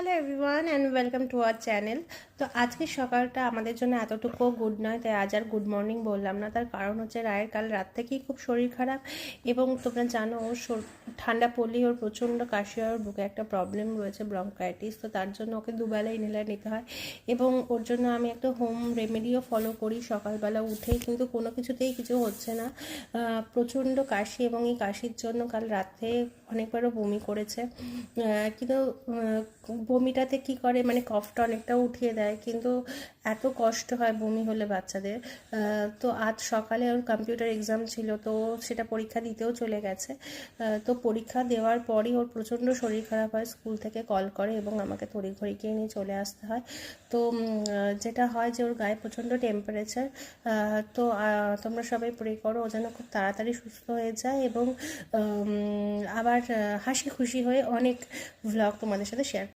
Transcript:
Hello everyone and welcome to our channel. তো আজকের সকালটা আমাদের জন্য এতটুকুও গুড নয়, তাই আজ আর গুড মর্নিং বললাম না। তার কারণ হচ্ছে রায়ের কাল রাত থেকেই খুব শরীর খারাপ, এবং তোমরা জানো ওর ঠান্ডা পড়লেই ওর প্রচণ্ড কাশি আর বুকে একটা প্রবলেম রয়েছে, ব্রঙ্কাইটিস। তো তার জন্য ওকে দুবেলা ইনহেলার নিতে হয়, এবং ওর জন্য আমি একটা হোম রেমেডিও ফলো করি সকালবেলা উঠেই, কিন্তু কোনো কিছুতেই কিছু হচ্ছে না। প্রচণ্ড কাশি, এবং এই কাশির জন্য কাল রাতে অনেকবারও বমি করেছে। কিন্তু বমিটাতে কি করে, মানে কফটা অনেকটা উঠিয়ে দেয়, কিন্তু এত কষ্ট হয় বমি হলে বাচ্চাদের। তো আজ সকালে ওর কম্পিউটার এক্সাম ছিল, তো সেটা পরীক্ষা দিতেও চলে গেছে। তো পরীক্ষা দেওয়ার পরই ওর প্রচণ্ড শরীর খারাপ হয়, স্কুল থেকে কল করে এবং আমাকে তড়িঘড়ি গিয়ে নিয়ে চলে আসতে হয়। তো যেটা হয় যে ওর গায়ে প্রচণ্ড টেম্পারেচার। তো তোমরা সবাই প্রে করো ও যেন খুব তাড়াতাড়ি সুস্থ হয়ে যায়, এবং আবার হাসি খুশি হয়ে অনেক ভ্লগ তোমাদের সাথে শেয়ার